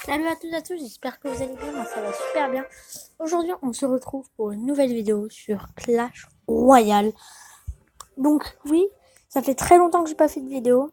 Salut à toutes et à tous, j'espère que vous allez bien, moi ça va super bien. Aujourd'hui on se retrouve pour une nouvelle vidéo sur Clash Royale. Donc oui, ça fait très longtemps que j'ai pas fait de vidéo.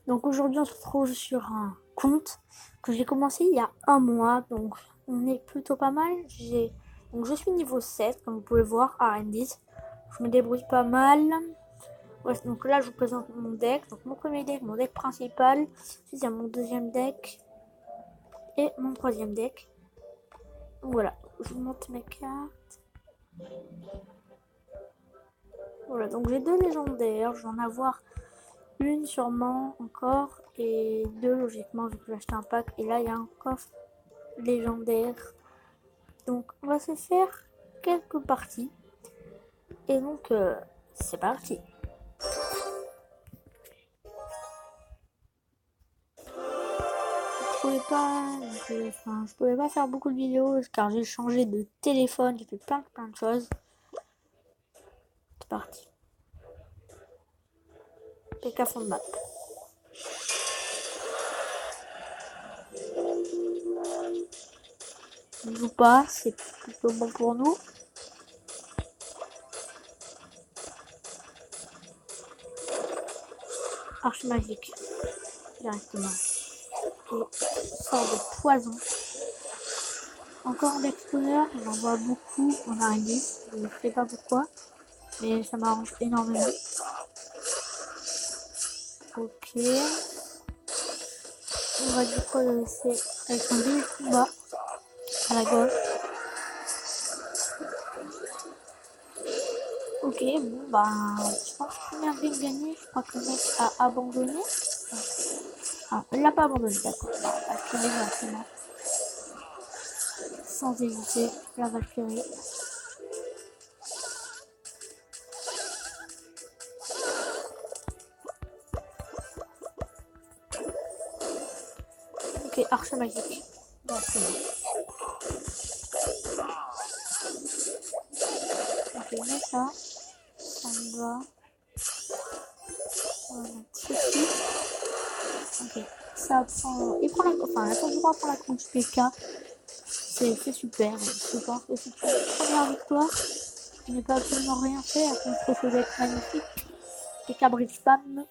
Donc aujourd'hui on se retrouve sur un compte que j'ai commencé il y a un mois. Donc on est plutôt pas mal. Donc je suis niveau 7 comme vous pouvez le voir à Arendis. Je me débrouille pas mal. Ouais, donc là je vous présente mon deck. Donc mon premier deck, mon deck principal. Ensuite il y a mon deuxième deck et mon troisième deck. Donc voilà, je vous montre mes cartes. Voilà, donc j'ai deux légendaires. Je vais en avoir une sûrement encore et deux logiquement vu que j'ai acheté un pack. Et là, il y a un coffre légendaire. Donc on va se faire quelques parties. Et donc, c'est parti. Je pouvais pas faire beaucoup de vidéos car j'ai changé de téléphone, j'ai fait plein de choses. C'est parti. PK fond de map. On joue pas, c'est plutôt bon pour nous. Arche magique directement. Et sort de poison. Encore un exposeur, j'en vois beaucoup en araignée, je ne sais pas pourquoi, mais ça m'arrange énormément. Ok. On va du coup le laisser avec un double combat à la gauche. Ok, bon bah je pense que première game gagnée, je crois que le mec a abandonné. Ah, il l'a pas abandonné, d'accord. On va tirer directement. Sans hésiter, la Valkyrie. Ok, arche magique. Directement. Ok, mais ça me va. On va mettre ceci. Ok, ça prend. Il prend la. Enfin, la tour droit prend la contre PK. C'est super. Je pense que c'est une première victoire. Je n'ai pas absolument rien fait à contre ce deck magnifique. PK bridge spam.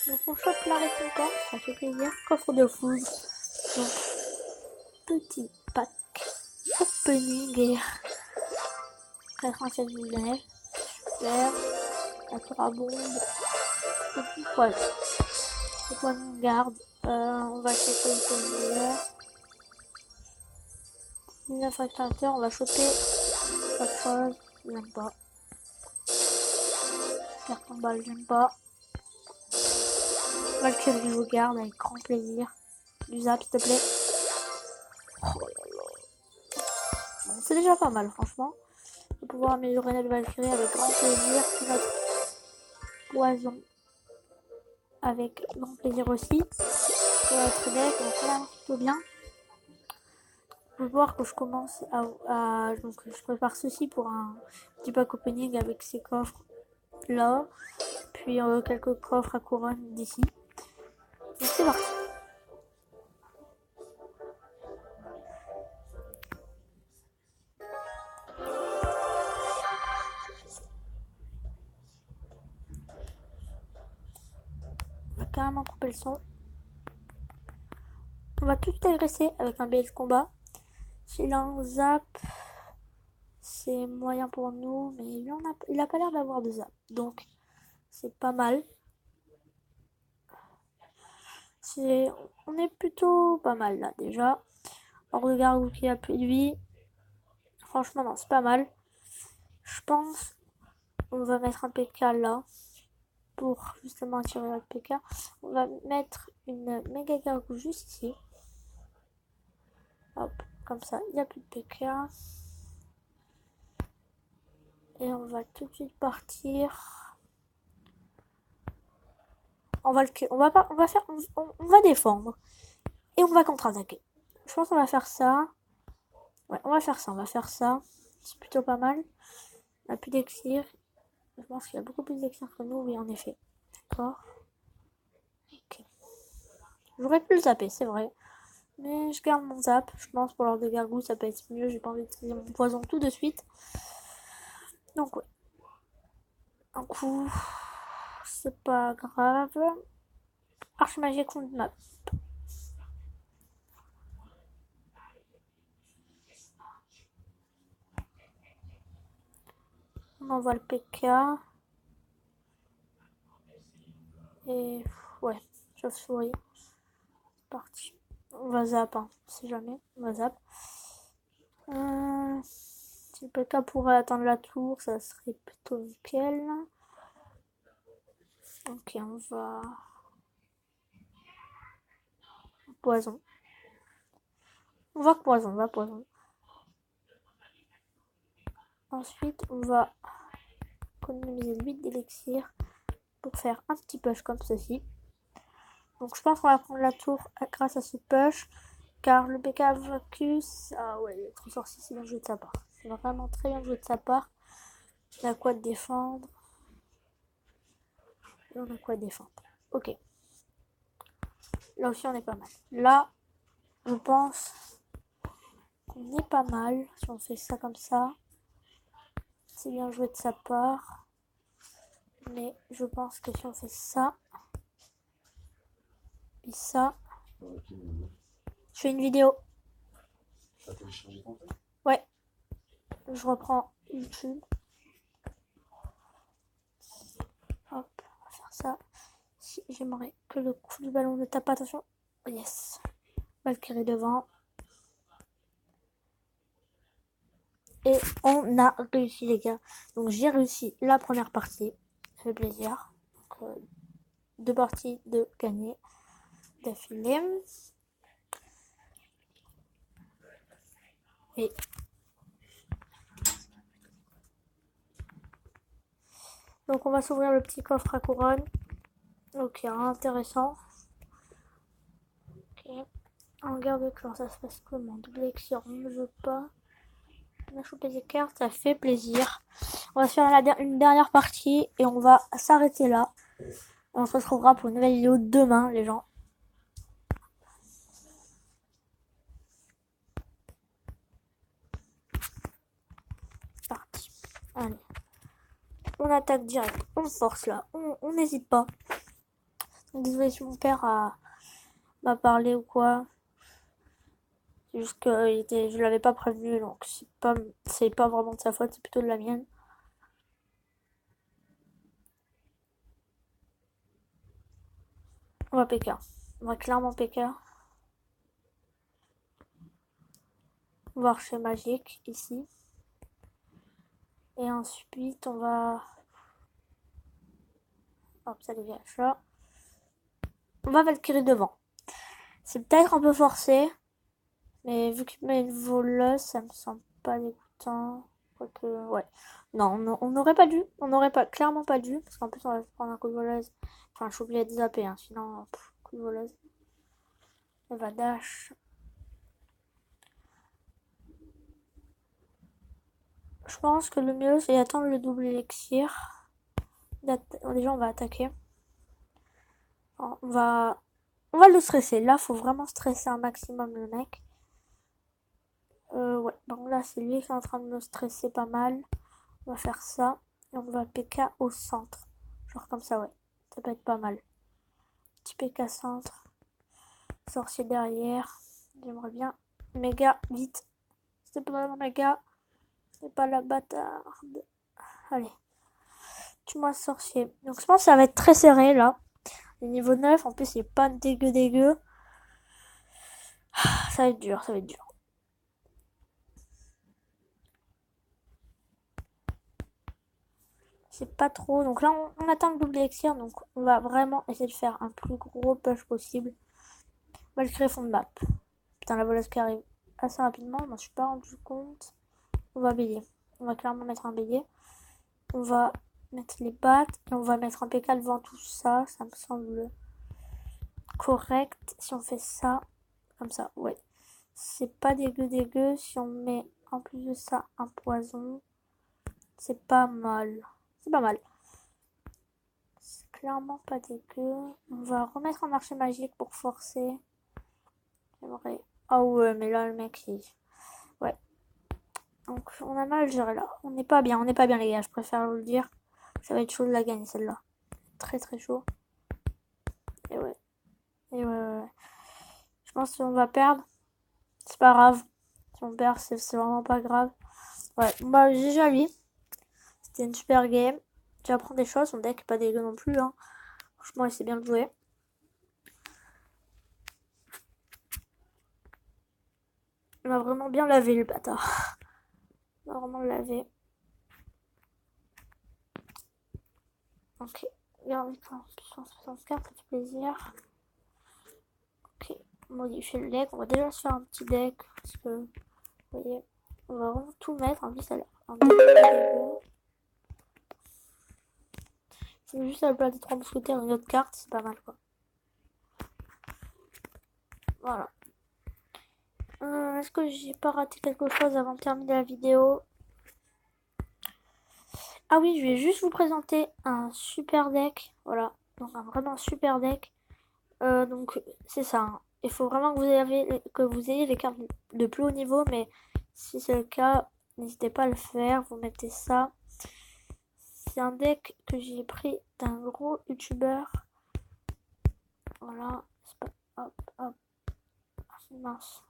Donc on chope la récompense, ça fait plaisir. Coffre de foudre. Donc petit pack. Opening et 87 000 nefs. Super. La tour à bombe. Petit poison. Le poison garde. On va choper le poison. 19 extracteurs, on va choper autre chose. J'aime pas. Carton balle, j'aime pas. Valkyrie, je vous garde avec grand plaisir. Du zap, s'il te plaît. Oh là là. Bon, c'est déjà pas mal, franchement. De pouvoir améliorer notre Valkyrie avec grand plaisir. Puis notre poison avec grand plaisir aussi. Pour notre deck, donc là, plutôt bien. Je peux voir que je commence donc je prépare ceci pour un petit pack opening avec ces coffres là. Puis quelques coffres à couronne d'ici. Donc c'est parti. On va carrément couper le son. On va tout agresser avec un BS combat. S'il a un zap, c'est moyen pour nous, mais il a pas l'air d'avoir de zap. Donc c'est pas mal. On est plutôt pas mal là déjà. On regarde qui a plus de vie. Franchement non, c'est pas mal. Je pense on va mettre un PK là pour justement attirer notre PK. On va mettre une méga gargouille juste ici. Hop, comme ça, il n'y a plus de PK. Et on va tout de suite partir. On va défendre. Et on va contre-attaquer. Je pense qu'on va faire ça. Ouais, on va faire ça. C'est plutôt pas mal. On a plus d'exir. Je pense qu'il y a beaucoup plus d'experts que nous, oui, en effet. D'accord. Ok. J'aurais pu le zapper, c'est vrai. Mais je garde mon zap. Je pense pour l'heure de gargouille, ça peut être mieux. J'ai pas envie de utiliser mon poison tout de suite. Donc, ouais. Un coup, c'est pas grave. Archimagie contre map. On envoie le PK. Et ouais, chauve-souris. C'est parti. On va zap, hein. On sait jamais. On va zap. Si le PK pourrait atteindre la tour, ça serait plutôt nickel. Ok, on va... Poison. On va poison, on va poison. Ensuite, on va économiser 8 d'élixir pour faire un petit push comme ceci. Donc je pense qu'on va prendre la tour grâce à ce push. Car le PK Vacus... Ah ouais, il est trop sorti, c'est bien joué de sa part. C'est vraiment très bien joué de sa part. Il a quoi de défendre. Et on a quoi de défendre. Ok. Là aussi on est pas mal. Là, je pense qu'on est pas mal. Si on fait ça comme ça. C'est bien joué de sa part. Mais je pense que si on fait ça... Et ça... Je fais une vidéo. T'as téléchargé ton truc? Ouais. Je reprends YouTube. Hop, on va faire ça. Si j'aimerais que le coup du ballon ne tape pas, attention. Oh yes. Valkyrie devant. Et on a réussi les gars. Donc j'ai réussi la première partie. Ça fait plaisir. Donc, 2 parties de gagner d'affilée. Et donc on va s'ouvrir le petit coffre à couronne. Ok, intéressant. Ok. En garde de clan, ça se passe comment? Double élixir, on ne veut pas. On a chopé des cartes, ça fait plaisir. On va se faire une dernière partie et on va s'arrêter là. On se retrouvera pour une nouvelle vidéo demain, les gens. C'est parti. Allez. On attaque direct. On force là. On n'hésite pas. Désolé si mon père m'a parlé ou quoi. C'est juste que je l'avais pas prévenu, donc c'est pas vraiment de sa faute, c'est plutôt de la mienne. On va PK. On va clairement PK. On va archer magique ici. Et ensuite on va... Hop, ça dégage là. On va Valkyrie devant. C'est peut-être un peu forcé. Mais vu qu'il met une voleuse, ça me semble pas dégoûtant. Quoique, ouais. Non, on n'aurait pas dû. On n'aurait pas, clairement pas dû. Parce qu'en plus, on va se prendre un coup de voleuse. Enfin, je suis obligée de zapper, hein, sinon, coup de voleuse. Elle va dash. Je pense que le mieux, c'est d'attendre le double élixir. Déjà, on va attaquer. Alors, on va le stresser. Là, faut vraiment stresser un maximum le mec. Ouais. Bon, là, c'est lui qui est en train de me stresser pas mal. On va faire ça. Et on va PK au centre. Genre comme ça, ouais. Ça peut être pas mal. Petit PK centre. Sorcier derrière. J'aimerais bien. Méga, vite. C'est pas vraiment méga. C'est pas la bâtarde. Allez. Tue-moi sorcier. Donc je pense que ça va être très serré là. Le niveau 9, en plus il est pas dégueu. Ça va être dur, ça va être dur. C'est pas trop. Donc là on atteint le double élixir. Donc on va vraiment essayer de faire un plus gros push possible. On va le créer fond de map. Putain, la voleuse qui arrive assez rapidement. Je m'en suis pas rendu compte. On va bélier. On va clairement mettre un bélier. On va mettre les battes. Et on va mettre un PK devant tout ça. Ça me semble correct. Si on fait ça. Comme ça, ouais. C'est pas dégueu. Si on met en plus de ça un poison. C'est pas mal. C'est pas mal. C'est clairement pas dégueu. On va remettre un marché magique pour forcer. J'aimerais... Ah ouais, mais là, le mec, il... Ouais. Donc, on a mal géré là. On n'est pas bien, les gars. Je préfère vous le dire. Ça va être chaud de la gagner, celle-là. Très, très chaud. Et ouais. Et ouais. Je pense qu'on va perdre. C'est pas grave. Si on perd, c'est vraiment pas grave. Ouais, bah, déjà lui. C'était une super game. Tu apprends des choses. Son deck est pas dégueu non plus. Hein. Franchement, il s'est bien joué. Il m'a vraiment bien lavé, le bâtard. Il m'a vraiment lavé. Ok. Regarde, puissance 64, ça fait plaisir. Ok. Modifier le deck. On va déjà se faire un petit deck. Parce que, vous voyez, on va vraiment tout mettre. En plus, ça a l'air un deck dégueu. C'est juste à la place des 3 mousquetaires une autre carte, c'est pas mal quoi. Voilà. Est-ce que j'ai pas raté quelque chose avant de terminer la vidéo? Ah oui, je vais juste vous présenter un super deck. Voilà, donc un vraiment super deck. Donc c'est ça. Hein. Il faut vraiment que vous ayez les cartes de plus haut niveau, mais si c'est le cas, n'hésitez pas à le faire. Vous mettez ça. C'est un deck que j'ai pris d'un gros youtubeur. Voilà. Hop, hop. Mince.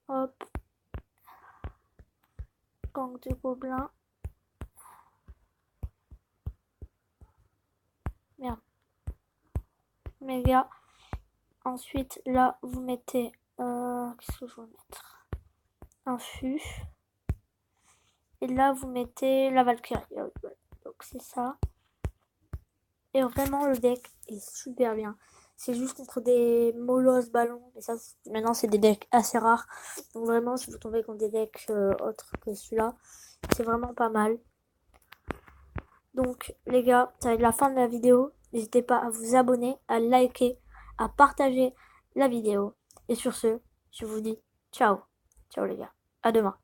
Hop. Gang de gobelins. Merde. Méga. Ensuite, là, vous mettez... qu'est-ce que je vais mettre? Un fût. Et là, vous mettez la Valkyrie. Donc, c'est ça. Et vraiment, le deck est super bien. C'est juste contre des molosses ballons. Mais ça, maintenant, c'est des decks assez rares. Donc, vraiment, si vous tombez contre des decks autres que celui-là, c'est vraiment pas mal. Donc, les gars, ça va être la fin de la vidéo. N'hésitez pas à vous abonner, à liker, à partager la vidéo. Et sur ce, je vous dis ciao. Ciao les gars. À demain.